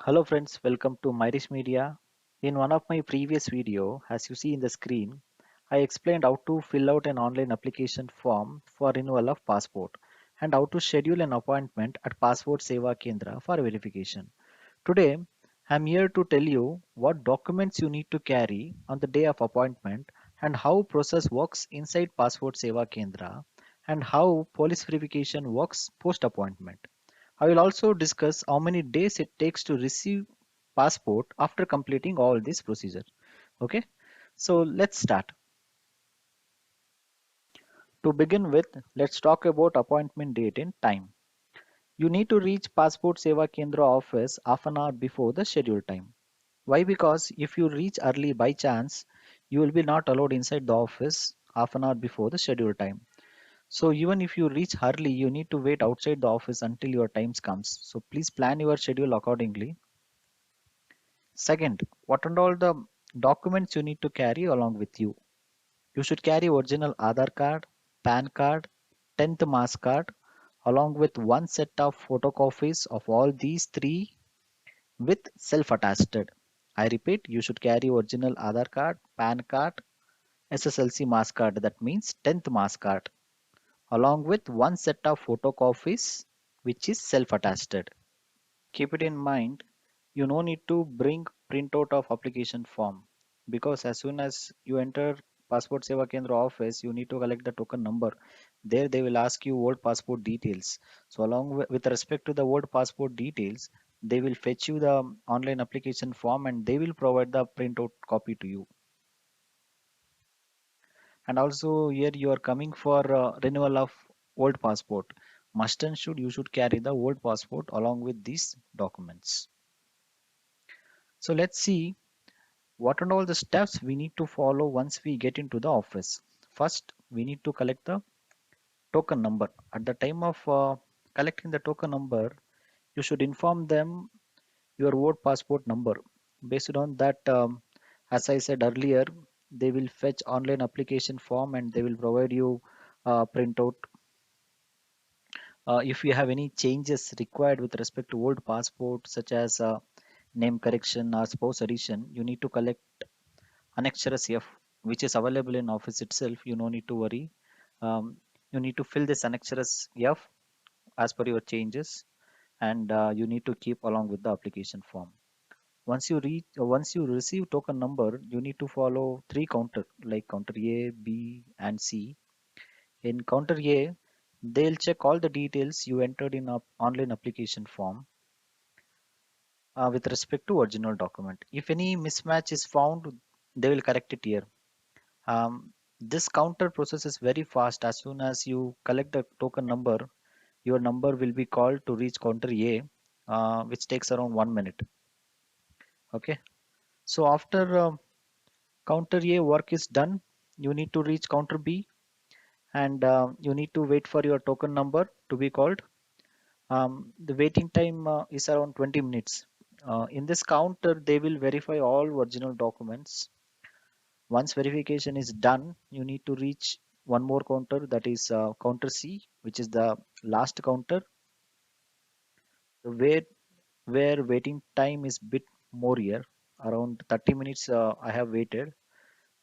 Hello friends, welcome to Myrish Media. In one of my previous video, as you see in the screen, I explained how to fill out an online application form for renewal of passport and how to schedule an appointment at Passport Seva Kendra for verification. Today, I'm here to tell you what documents you need to carry on the day of appointment and how process works inside Passport Seva Kendra and how police verification works post appointment. I will also discuss how many days it takes to receive passport after completing all this procedure. Okay, so let's start. To begin with, let's talk about appointment date and time. You need to reach Passport Seva Kendra office half an hour before the scheduled time. Why? Because if you reach early by chance, you will be not allowed inside the office half an hour before the scheduled time. So even if you reach early, you need to wait outside the office until your time comes. So please plan your schedule accordingly. Second, what are all the documents you need to carry along with you? You should carry original Aadhaar card, PAN card, 10th mass card, along with one set of photocopies of all these three with self-attached. I repeat, you should carry original Aadhaar card, PAN card, SSLC mass card, that means 10th mass card, along with one set of photocopies which is self-attached. Keep it in mind, you no need to bring printout of application form because as soon as you enter Passport Seva Kendra office, you need to collect the token number. There they will ask you old passport details. So along with respect to the old passport details, they will fetch you the online application form and they will provide the printout copy to you. And also here you are coming for renewal of old passport. Must and should you should carry the old passport along with these documents. So let's see what are all the steps we need to follow once we get into the office. First, we need to collect the token number. At the time of collecting the token number, you should inform them your old passport number. Based on that, as I said earlier, they will fetch online application form and they will provide you printout. If you have any changes required with respect to old passport, such as name correction or spouse addition, you need to collect Annexurus F, which is available in Office itself. You no need to worry. Um, you need to fill this Annexurus F as per your changes, and you need to keep along with the application form. Once you receive token number, you need to follow three counter like counter A, B, and C. In counter A, they'll check all the details you entered in a online application form with respect to original document. If any mismatch is found, they will correct it here. This counter process is very fast. As soon as you collect the token number, your number will be called to reach counter A, which takes around 1 minute. Okay. So after counter A work is done, you need to reach counter B and you need to wait for your token number to be called. The waiting time is around 20 minutes. In this counter, they will verify all original documents. Once verification is done, you need to reach one more counter, that is counter C, which is the last counter, where waiting time is bit more here, around 30 minutes I have waited.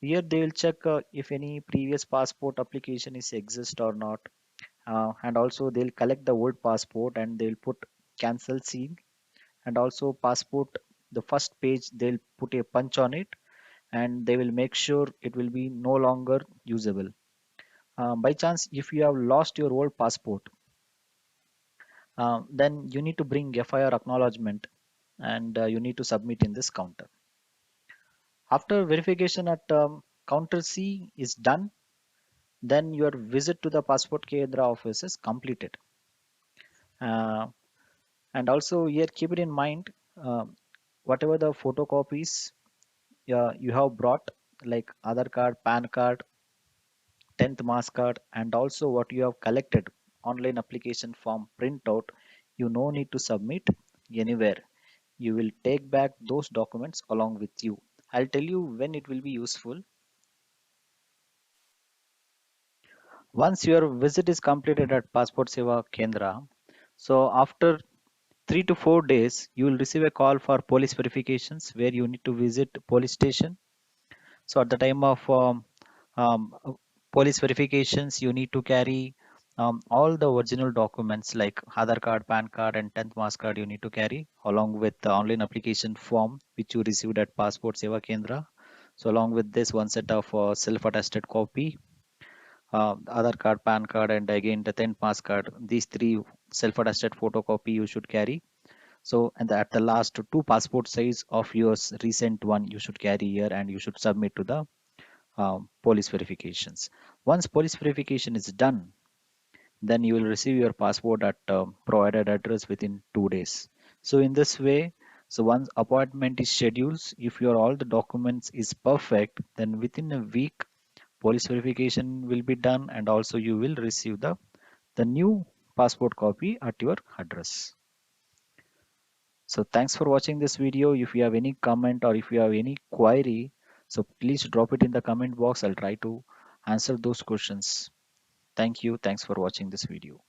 Here they will check if any previous passport application is exist or not, and also they'll collect the old passport and they'll put cancel seal, and also passport the first page they'll put a punch on it and they will make sure it will be no longer usable. By chance, if you have lost your old passport, then you need to bring FIR acknowledgement and you need to submit in this counter. After verification at counter C is done, then your visit to the Passport Kendra office is completed. Uh, and also here keep it in mind, uh, whatever the photocopies you have brought, like Aadhaar card, PAN card, 10th mass card, and also what you have collected online application form printout, you no need to submit anywhere. You will take back those documents along with you. I'll tell you when it will be useful. Once your visit is completed at Passport Seva Kendra, so after 3 to 4 days, you will receive a call for police verifications where you need to visit police station. So at the time of uh, police verifications, you need to carry all the original documents like Aadhaar card, PAN card, and 10th mass card. You need to carry along with the online application form which you received at Passport Seva Kendra. So along with this, one set of self-attested copy, Aadhaar card, PAN card, and again the 10th mass card. These three self-attested photocopy you should carry. So, and at the last, two passport size of yours, recent one, you should carry here and you should submit to the police verifications. Once police verification is done, then you will receive your passport at provided address within 2 days. So in this way, so once appointment is scheduled, if your all the documents is perfect, then within a week police verification will be done and also you will receive the new passport copy at your address. So thanks for watching this video. If you have any comment or if you have any query, so please drop it in the comment box. I'll try to answer those questions. Thank you. Thanks for watching this video.